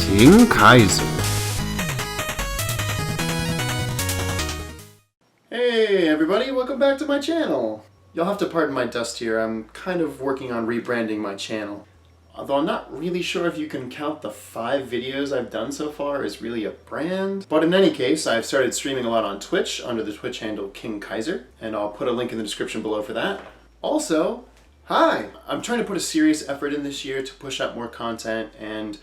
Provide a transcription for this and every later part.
King Kaiser. Hey everybody, welcome back to my channel. You'll have to pardon my dust here, I'm kind of working on rebranding my channel. Although I'm not really sure if you can count the 5 videos I've done so far as really a brand. But in any case, I've started streaming a lot on Twitch under the Twitch handle King Kaiser, and I'll put a link in the description below for that. Also, hi! I'm trying to put a serious effort in this year to push out more content, and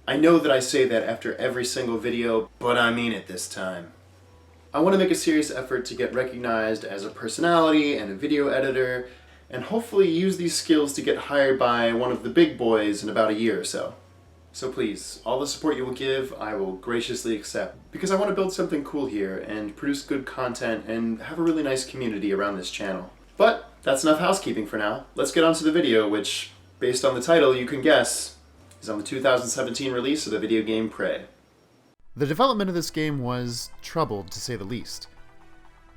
I know that I say that after every single video, but I mean it this time. I want to make a serious effort to get recognized as a personality and a video editor, and hopefully use these skills to get hired by one of the big boys in about a year or so. So please, all the support you will give, I will graciously accept, because I want to build something cool here and produce good content and have a really nice community around this channel. But that's enough housekeeping for now. Let's get on to the video, which, based on the title you can guess, is on the 2017 release of the video game Prey. The development of this game was troubled, to say the least.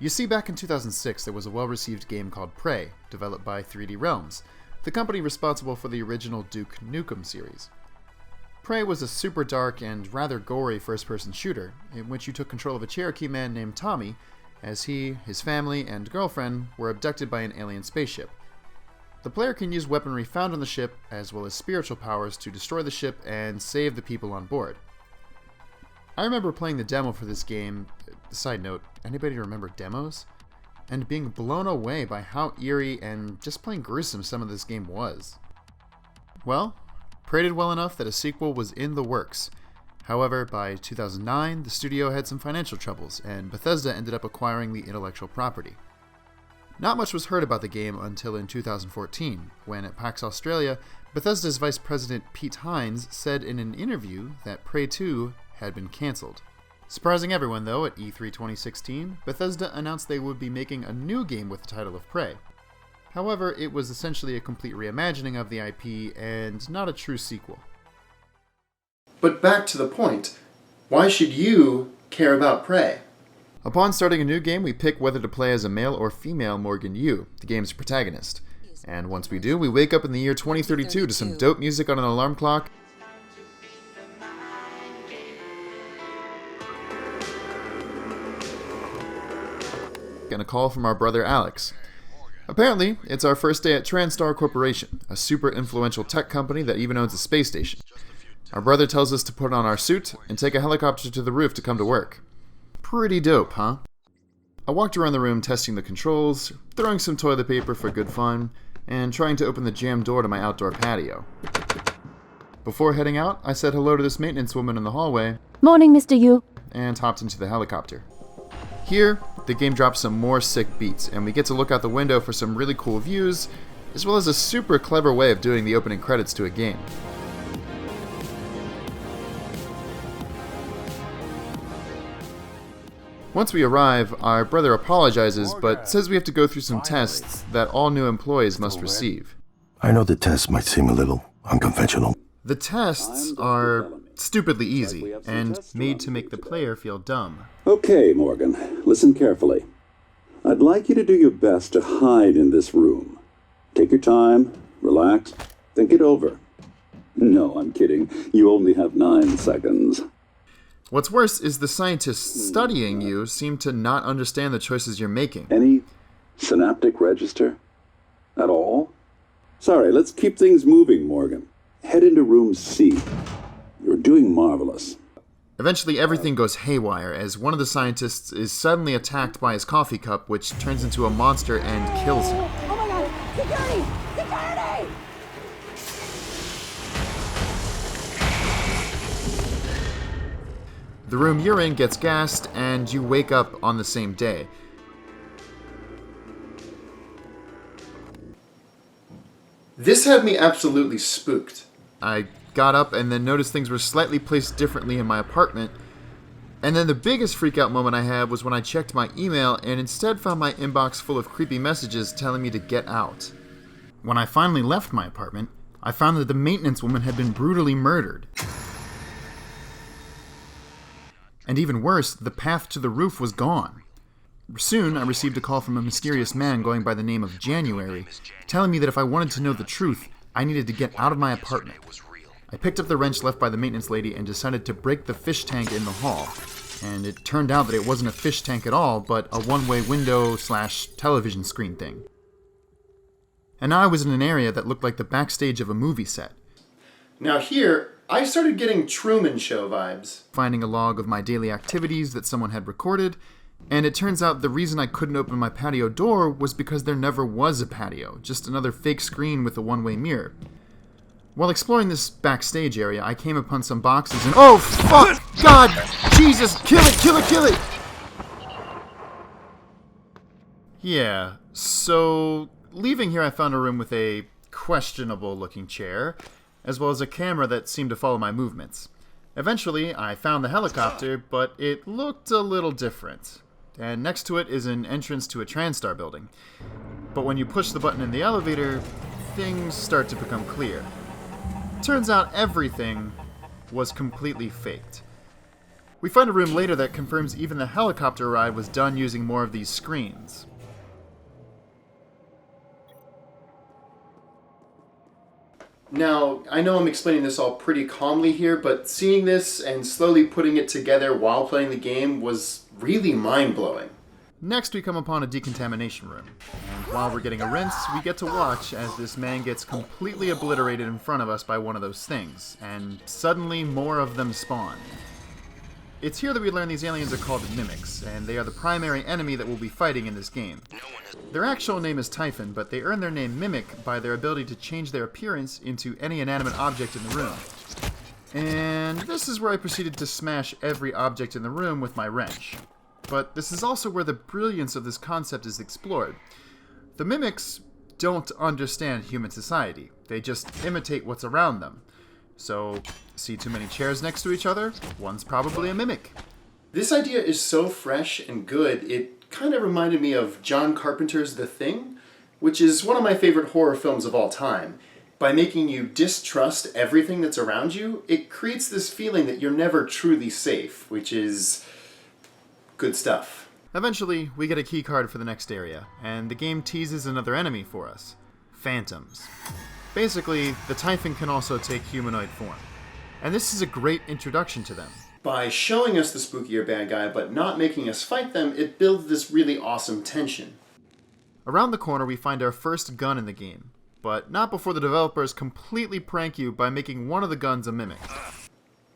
You see, back in 2006, there was a well-received game called Prey, developed by 3D Realms, the company responsible for the original Duke Nukem series. Prey was a super dark and rather gory first-person shooter, in which you took control of a Cherokee man named Tommy, as he, his family, and girlfriend were abducted by an alien spaceship. The player can use weaponry found on the ship, as well as spiritual powers, to destroy the ship and save the people on board. I remember playing the demo for this game, side note, anybody remember demos? And being blown away by how eerie and just plain gruesome some of this game was. Well, Prey did well enough that a sequel was in the works. However, by 2009, the studio had some financial troubles, and Bethesda ended up acquiring the intellectual property. Not much was heard about the game until in 2014, when at PAX Australia, Bethesda's Vice President Pete Hines said in an interview that Prey 2 had been cancelled. Surprising everyone though, at E3 2016, Bethesda announced they would be making a new game with the title of Prey. However, it was essentially a complete reimagining of the IP and not a true sequel. But back to the point, why should you care about Prey? Upon starting a new game, we pick whether to play as a male or female Morgan Yu, the game's protagonist. And once we do, we wake up in the year 2032 to some dope music on an alarm clock, and a call from our brother Alex. Apparently, it's our first day at TranStar Corporation, a super influential tech company that even owns a space station. Our brother tells us to put on our suit and take a helicopter to the roof to come to work. Pretty dope, huh? I walked around the room testing the controls, throwing some toilet paper for good fun, and trying to open the jammed door to my outdoor patio. Before heading out, I said hello to this maintenance woman in the hallway. Morning, Mr. Yu. And hopped into the helicopter. Here, the game drops some more sick beats, and we get to look out the window for some really cool views, as well as a super clever way of doing the opening credits to a game. Once we arrive, our brother apologizes, but says we have to go through some tests that all new employees must receive. I know the test might seem a little unconventional. The tests are stupidly easy, and made to make the player feel dumb. Okay, Morgan, listen carefully. I'd like you to do your best to hide in this room. Take your time, relax, think it over. No, I'm kidding. You only have 9 seconds. What's worse is the scientists studying you seem to not understand the choices you're making. Any synaptic register? At all? Sorry, let's keep things moving, Morgan. Head into room C. You're doing marvelous. Eventually, everything goes haywire as one of the scientists is suddenly attacked by his coffee cup, which turns into a monster and kills him. Oh my god! Security! Security! The room you're in gets gassed, and you wake up on the same day. This had me absolutely spooked. I got up and then noticed things were slightly placed differently in my apartment. And then the biggest freakout moment I had was when I checked my email and instead found my inbox full of creepy messages telling me to get out. When I finally left my apartment, I found that the maintenance woman had been brutally murdered. And even worse, the path to the roof was gone. Soon, I received a call from a mysterious man going by the name of January, telling me that if I wanted to know the truth, I needed to get out of my apartment. I picked up the wrench left by the maintenance lady and decided to break the fish tank in the hall. And it turned out that it wasn't a fish tank at all, but a one-way window / television screen thing. And now I was in an area that looked like the backstage of a movie set. Now here, I started getting Truman Show vibes. Finding a log of my daily activities that someone had recorded, and it turns out the reason I couldn't open my patio door was because there never was a patio, just another fake screen with a one-way mirror. While exploring this backstage area, I came upon some boxes and— oh, fuck! God! Jesus! Kill it! Kill it! Kill it! Yeah, so leaving here I found a room with a questionable-looking chair, as well as a camera that seemed to follow my movements. Eventually, I found the helicopter, but it looked a little different. And next to it is an entrance to a TranStar building. But when you push the button in the elevator, things start to become clear. Turns out everything was completely faked. We find a room later that confirms even the helicopter ride was done using more of these screens. Now, I know I'm explaining this all pretty calmly here, but seeing this and slowly putting it together while playing the game was really mind-blowing. Next, we come upon a decontamination room, and while we're getting a rinse, we get to watch as this man gets completely obliterated in front of us by one of those things, and suddenly more of them spawn. It's here that we learn these aliens are called mimics, and they are the primary enemy that we'll be fighting in this game. Their actual name is Typhon, but they earn their name Mimic by their ability to change their appearance into any inanimate object in the room. And this is where I proceeded to smash every object in the room with my wrench. But this is also where the brilliance of this concept is explored. The mimics don't understand human society. They just imitate what's around them. So, see too many chairs next to each other? One's probably a mimic. This idea is so fresh and good, it kind of reminded me of John Carpenter's The Thing, which is one of my favorite horror films of all time. By making you distrust everything that's around you, it creates this feeling that you're never truly safe, which is good stuff. Eventually, we get a key card for the next area, and the game teases another enemy for us. Phantoms. Basically, the Typhon can also take humanoid form. And this is a great introduction to them. By showing us the spookier bad guy, but not making us fight them, it builds this really awesome tension. Around the corner, we find our first gun in the game, but not before the developers completely prank you by making one of the guns a mimic.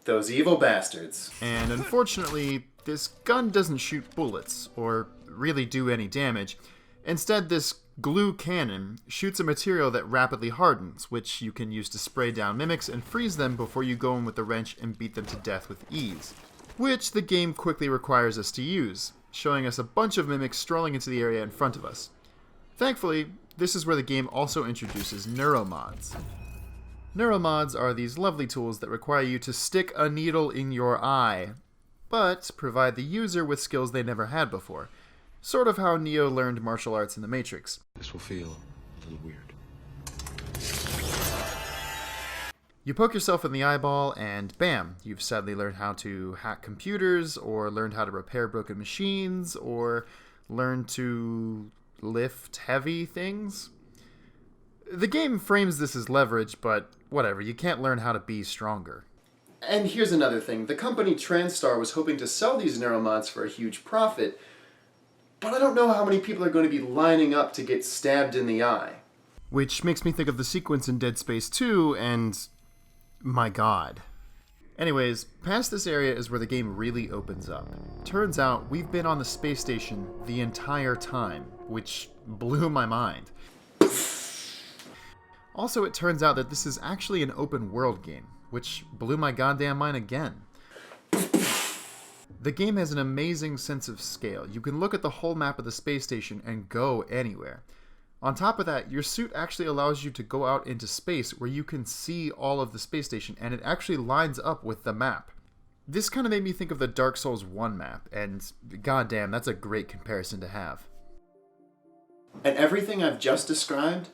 Those evil bastards. And unfortunately, this gun doesn't shoot bullets, or really do any damage. Instead, this glue cannon shoots a material that rapidly hardens, which you can use to spray down mimics and freeze them before you go in with the wrench and beat them to death with ease. Which the game quickly requires us to use, showing us a bunch of mimics strolling into the area in front of us. Thankfully, this is where the game also introduces neuromods. Neuromods are these lovely tools that require you to stick a needle in your eye, but provide the user with skills they never had before. Sort of how Neo learned martial arts in The Matrix. This will feel a little weird. You poke yourself in the eyeball and bam, you've sadly learned how to hack computers, or learned how to repair broken machines, or learned to lift heavy things. The game frames this as leverage, but whatever, you can't learn how to be stronger. And here's another thing. The company TranStar was hoping to sell these neuromods for a huge profit, but I don't know how many people are going to be lining up to get stabbed in the eye. Which makes me think of the sequence in Dead Space 2, and my god. Anyways, past this area is where the game really opens up. Turns out we've been on the space station the entire time, which blew my mind. Also, it turns out that this is actually an open world game, which blew my goddamn mind again. The game has an amazing sense of scale. You can look at the whole map of the space station and go anywhere. On top of that, your suit actually allows you to go out into space where you can see all of the space station, and it actually lines up with the map. This kind of made me think of the Dark Souls 1 map, and goddamn, that's a great comparison to have. And everything I've just described,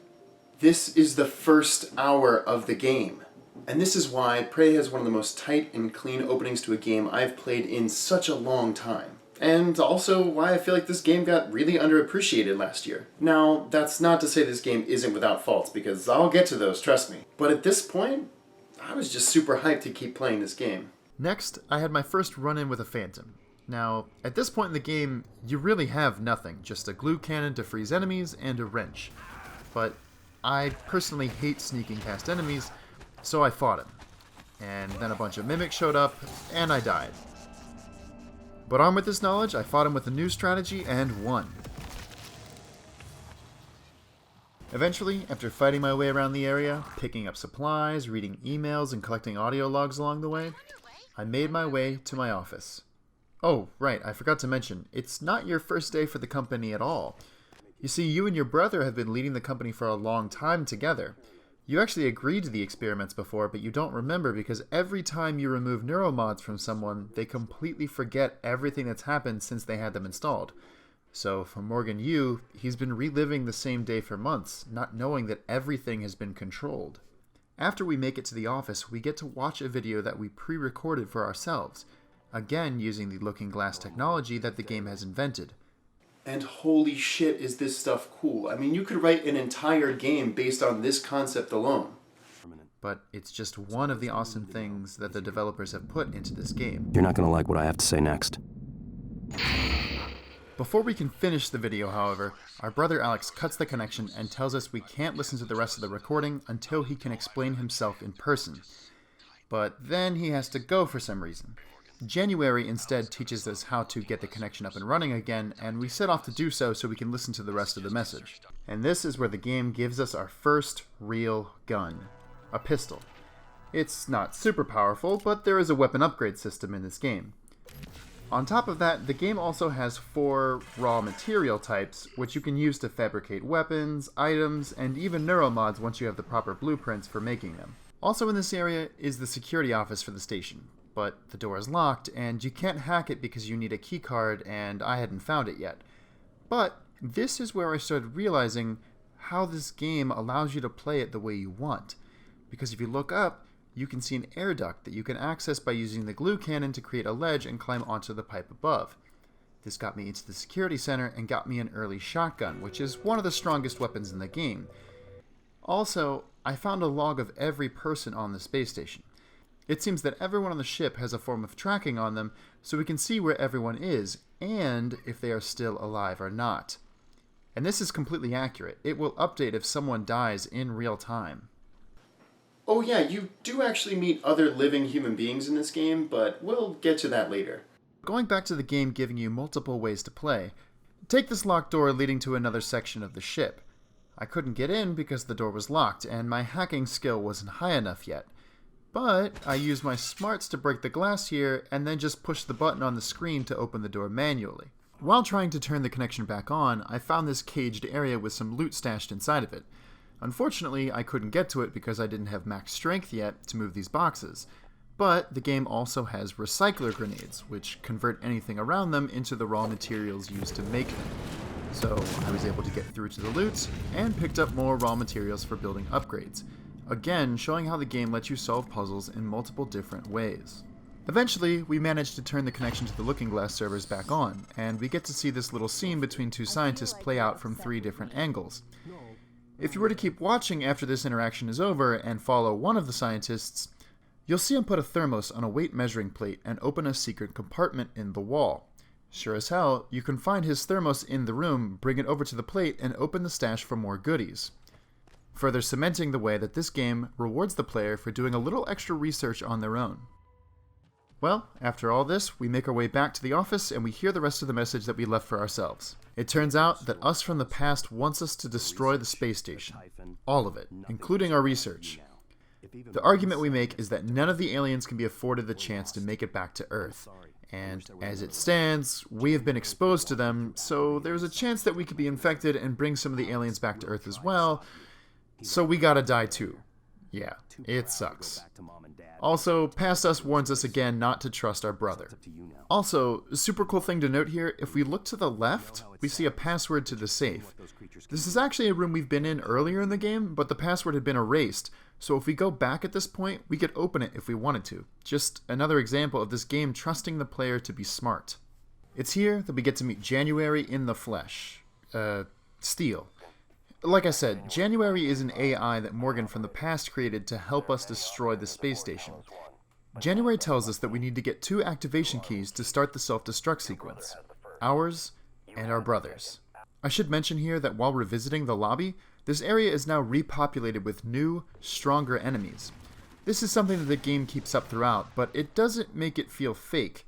this is the first hour of the game. And this is why Prey has one of the most tight and clean openings to a game I've played in such a long time. And also why I feel like this game got really underappreciated last year. Now, that's not to say this game isn't without faults, because I'll get to those, trust me. But at this point, I was just super hyped to keep playing this game. Next, I had my first run-in with a phantom. Now, at this point in the game, you really have nothing, just a glue cannon to freeze enemies and a wrench. But I personally hate sneaking past enemies, so I fought him. And then a bunch of mimics showed up, and I died. But armed with this knowledge, I fought him with a new strategy and won. Eventually, after fighting my way around the area, picking up supplies, reading emails, and collecting audio logs along the way, I made my way to my office. Oh, right, I forgot to mention, it's not your first day for the company at all. You see, you and your brother have been leading the company for a long time together. You actually agreed to the experiments before, but you don't remember because every time you remove neuromods from someone, they completely forget everything that's happened since they had them installed. So, for Morgan Yu, he's been reliving the same day for months, not knowing that everything has been controlled. After we make it to the office, we get to watch a video that we pre-recorded for ourselves, again using the looking glass technology that the game has invented. And holy shit, is this stuff cool. I mean, you could write an entire game based on this concept alone. But it's just one of the awesome things that the developers have put into this game. You're not gonna like what I have to say next. Before we can finish the video, however, our brother Alex cuts the connection and tells us we can't listen to the rest of the recording until he can explain himself in person. But then he has to go for some reason. January instead teaches us how to get the connection up and running again, and we set off to do so we can listen to the rest of the message. And this is where the game gives us our first real gun. A pistol. It's not super powerful, but there is a weapon upgrade system in this game. On top of that, the game also has 4 raw material types, which you can use to fabricate weapons, items, and even neuromods once you have the proper blueprints for making them. Also in this area is the security office for the station, but the door is locked, and you can't hack it because you need a keycard, and I hadn't found it yet. But this is where I started realizing how this game allows you to play it the way you want. Because if you look up, you can see an air duct that you can access by using the glue cannon to create a ledge and climb onto the pipe above. This got me into the security center and got me an early shotgun, which is one of the strongest weapons in the game. Also, I found a log of every person on the space station. It seems that everyone on the ship has a form of tracking on them, so we can see where everyone is, and if they are still alive or not. And this is completely accurate. It will update if someone dies in real time. Oh yeah, you do actually meet other living human beings in this game, but we'll get to that later. Going back to the game giving you multiple ways to play, take this locked door leading to another section of the ship. I couldn't get in because the door was locked, and my hacking skill wasn't high enough yet. But I used my smarts to break the glass here, and then just pushed the button on the screen to open the door manually. While trying to turn the connection back on, I found this caged area with some loot stashed inside of it. Unfortunately, I couldn't get to it because I didn't have max strength yet to move these boxes. But the game also has recycler grenades, which convert anything around them into the raw materials used to make them. So I was able to get through to the loot, and picked up more raw materials for building upgrades. Again, showing how the game lets you solve puzzles in multiple different ways. Eventually, we managed to turn the connection to the Looking Glass servers back on, and we get to see this little scene between 2 scientists play out from 3 different angles. If you were to keep watching after this interaction is over and follow one of the scientists, you'll see him put a thermos on a weight measuring plate and open a secret compartment in the wall. Sure as hell, you can find his thermos in the room, bring it over to the plate, and open the stash for more goodies. Further cementing the way that this game rewards the player for doing a little extra research on their own. Well, after all this, we make our way back to the office and we hear the rest of the message that we left for ourselves. It turns out that us from the past wants us to destroy the space station. All of it, including our research. The argument we make is that none of the aliens can be afforded the chance to make it back to Earth. And as it stands, we have been exposed to them, so there's a chance that we could be infected and bring some of the aliens back to Earth as well, so we gotta die too. Yeah, it sucks. Also, Past Us warns us again not to trust our brother. Also, a super cool thing to note here, if we look to the left, we see a password to the safe. This is actually a room we've been in earlier in the game, but the password had been erased, so if we go back at this point, we could open it if we wanted to. Just another example of this game trusting the player to be smart. It's here that we get to meet January in the flesh. Steel. Like I said, January is an AI that Morgan from the past created to help us destroy the space station. January tells us that we need to get 2 activation keys to start the self-destruct sequence. Ours and our brother's. I should mention here that while revisiting the lobby, this area is now repopulated with new, stronger enemies. This is something that the game keeps up throughout, but it doesn't make it feel fake.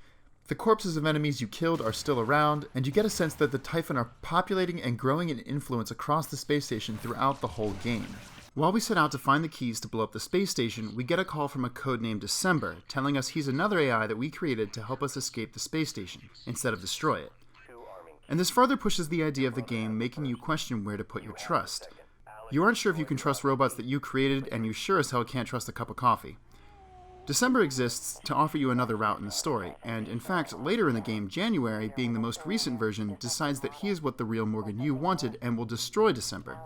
The corpses of enemies you killed are still around, and you get a sense that the Typhon are populating and growing in influence across the space station throughout the whole game. While we set out to find the keys to blow up the space station, we get a call from a codenamed December, telling us he's another AI that we created to help us escape the space station, instead of destroy it. And this further pushes the idea of the game making you question where to put your trust. You aren't sure if you can trust robots that you created, and you sure as hell can't trust a cup of coffee. December exists to offer you another route in the story, and in fact, later in the game, January, being the most recent version, decides that he is what the real Morgan you wanted and will destroy December,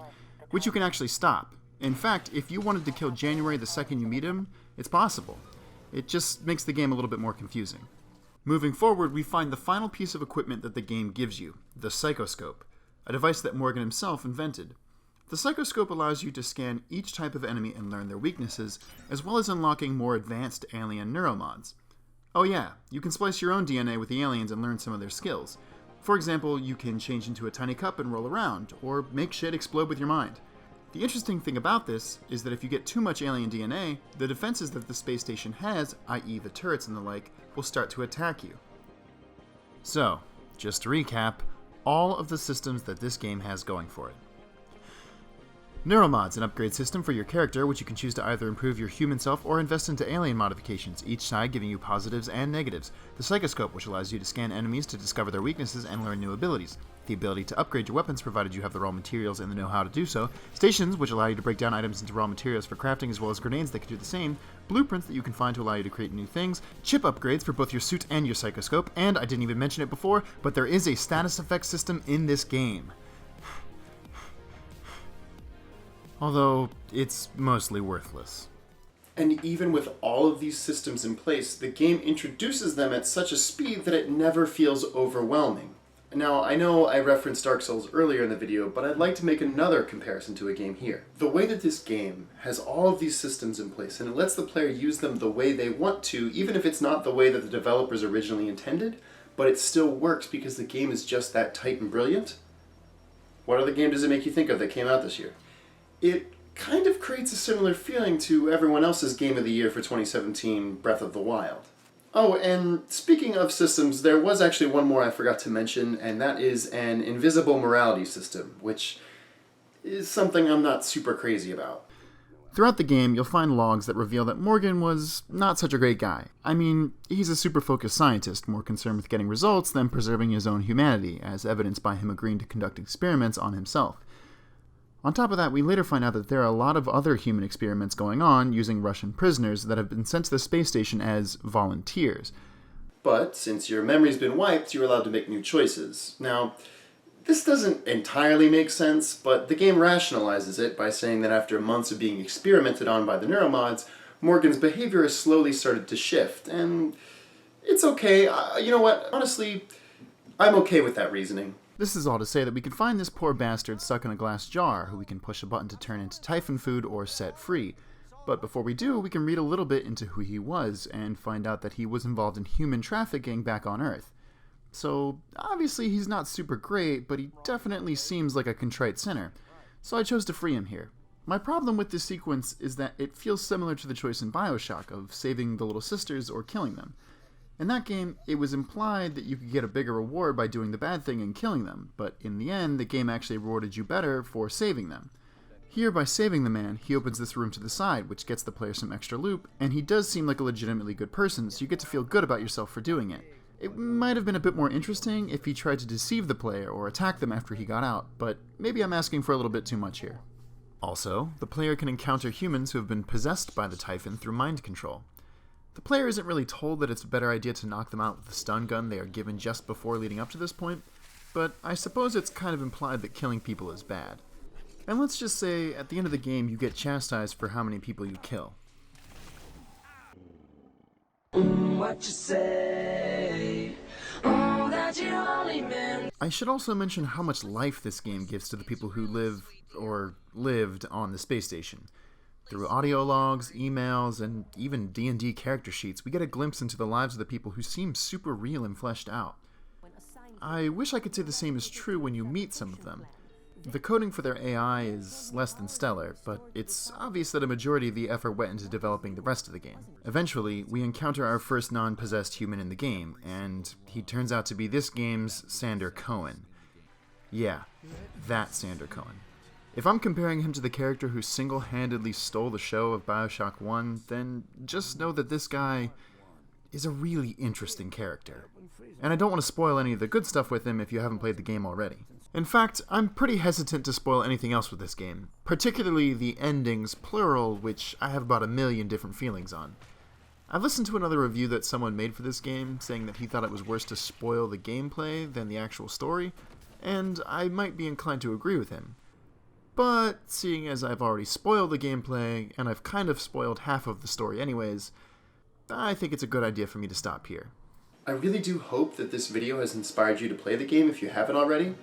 which you can actually stop. In fact, if you wanted to kill January the second you meet him, it's possible. It just makes the game a little bit more confusing. Moving forward, we find the final piece of equipment that the game gives you, the Psychoscope, a device that Morgan himself invented. The Psychoscope allows you to scan each type of enemy and learn their weaknesses, as well as unlocking more advanced alien neuromods. Oh yeah, you can splice your own DNA with the aliens and learn some of their skills. For example, you can change into a tiny cup and roll around, or make shit explode with your mind. The interesting thing about this is that if you get too much alien DNA, the defenses that the space station has, i.e. the turrets and the like, will start to attack you. So, just to recap, all of the systems that this game has going for it. Neuromod's an upgrade system for your character, which you can choose to either improve your human self or invest into alien modifications, each side giving you positives and negatives. The Psychoscope, which allows you to scan enemies to discover their weaknesses and learn new abilities. The ability to upgrade your weapons, provided you have the raw materials and the know-how to do so. Stations, which allow you to break down items into raw materials for crafting, as well as grenades that can do the same. Blueprints that you can find to allow you to create new things. Chip upgrades for both your suit and your Psychoscope. And I didn't even mention it before, but there is a status effect system in this game. Although, it's mostly worthless. And even with all of these systems in place, the game introduces them at such a speed that it never feels overwhelming. Now, I know I referenced Dark Souls earlier in the video, but I'd like to make another comparison to a game here. The way that this game has all of these systems in place, and it lets the player use them the way they want to, even if it's not the way that the developers originally intended, but it still works because the game is just that tight and brilliant. What other game does it make you think of that came out this year? It kind of creates a similar feeling to everyone else's Game of the Year for 2017, Breath of the Wild. Oh, and speaking of systems, there was actually one more I forgot to mention, and that is an invisible morality system, which is something I'm not super crazy about. Throughout the game, you'll find logs that reveal that Morgan was not such a great guy. I mean, he's a super focused scientist, more concerned with getting results than preserving his own humanity, as evidenced by him agreeing to conduct experiments on himself. On top of that, we later find out that there are a lot of other human experiments going on using Russian prisoners that have been sent to the space station as volunteers. But since your memory's been wiped, you're allowed to make new choices. Now, this doesn't entirely make sense, but the game rationalizes it by saying that after months of being experimented on by the neuromods, Morgan's behavior has slowly started to shift, and it's okay. You know what? Honestly, I'm okay with that reasoning. This is all to say that we can find this poor bastard stuck in a glass jar, who we can push a button to turn into Typhon food or set free. But before we do, we can read a little bit into who he was, and find out that he was involved in human trafficking back on Earth. So, obviously he's not super great, but he definitely seems like a contrite sinner. So I chose to free him here. My problem with this sequence is that it feels similar to the choice in Bioshock of saving the little sisters or killing them. In that game, it was implied that you could get a bigger reward by doing the bad thing and killing them, but in the end, the game actually rewarded you better for saving them. Here, by saving the man, he opens this room to the side, which gets the player some extra loot, and he does seem like a legitimately good person, so you get to feel good about yourself for doing it. It might have been a bit more interesting if he tried to deceive the player or attack them after he got out, but maybe I'm asking for a little bit too much here. Also, the player can encounter humans who have been possessed by the Typhon through mind control. The player isn't really told that it's a better idea to knock them out with the stun gun they are given just before leading up to this point, but I suppose it's kind of implied that killing people is bad. And let's just say, at the end of the game, you get chastised for how many people you kill. What you say? Oh, that you only meant. I should also mention how much life this game gives to the people who live, or lived, on the space station. Through audio logs, emails, and even D&D character sheets, we get a glimpse into the lives of the people who seem super real and fleshed out. I wish I could say the same is true when you meet some of them. The coding for their AI is less than stellar, but it's obvious that a majority of the effort went into developing the rest of the game. Eventually, we encounter our first non-possessed human in the game, and he turns out to be this game's Sander Cohen. Yeah, that Sander Cohen. If I'm comparing him to the character who single-handedly stole the show of Bioshock 1, then just know that this guy is a really interesting character. And I don't want to spoil any of the good stuff with him if you haven't played the game already. In fact, I'm pretty hesitant to spoil anything else with this game, particularly the endings, plural, which I have about a million different feelings on. I've listened to another review that someone made for this game, saying that he thought it was worse to spoil the gameplay than the actual story, and I might be inclined to agree with him. But, seeing as I've already spoiled the gameplay, and I've kind of spoiled half of the story anyways, I think it's a good idea for me to stop here. I really do hope that this video has inspired you to play the game if you haven't already.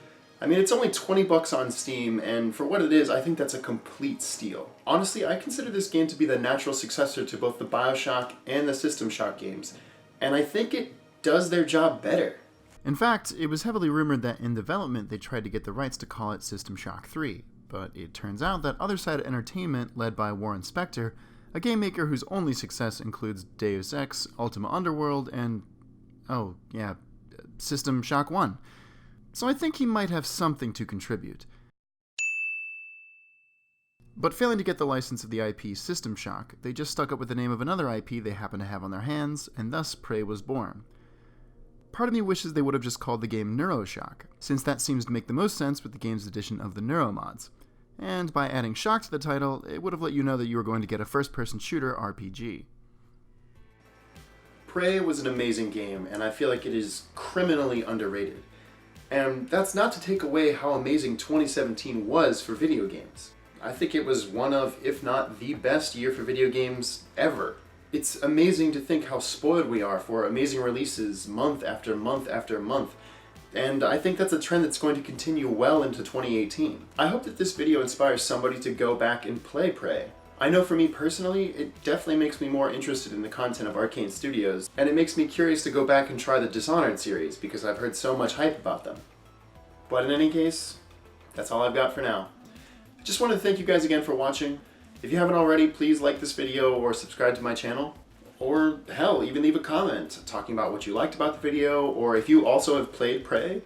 I mean, it's only $20 on Steam, and for what it is, I think that's a complete steal. Honestly, I consider this game to be the natural successor to both the Bioshock and the System Shock games, and I think it does their job better. In fact, it was heavily rumored that in development they tried to get the rights to call it System Shock 3, but it turns out that Other Side Entertainment, led by Warren Spector, a game maker whose only success includes Deus Ex, Ultima Underworld, and, oh yeah, System Shock 1. So I think he might have something to contribute. But failing to get the license of the IP System Shock, they just stuck up with the name of another IP they happen to have on their hands, and thus Prey was born. Part of me wishes they would have just called the game Neuroshock, since that seems to make the most sense with the game's addition of the neuromods. And by adding Shock to the title, it would have let you know that you were going to get a first-person shooter RPG. Prey was an amazing game, and I feel like it is criminally underrated. And that's not to take away how amazing 2017 was for video games. I think it was one of, if not the best year for video games ever. It's amazing to think how spoiled we are for amazing releases month after month after month. And I think that's a trend that's going to continue well into 2018. I hope that this video inspires somebody to go back and play Prey. I know for me personally, it definitely makes me more interested in the content of Arcane Studios, and it makes me curious to go back and try the Dishonored series, because I've heard so much hype about them. But in any case, that's all I've got for now. I just want to thank you guys again for watching. If you haven't already, please like this video or subscribe to my channel. Or hell, even leave a comment talking about what you liked about the video, or if you also have played Prey.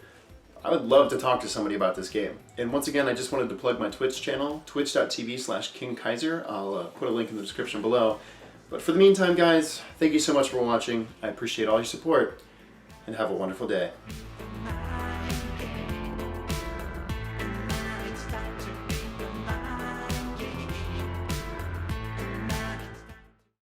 I would love to talk to somebody about this game. And once again, I just wanted to plug my Twitch channel, twitch.tv/KingKaiser. I'll put a link in the description below. But for the meantime, guys, thank you so much for watching. I appreciate all your support, and have a wonderful day.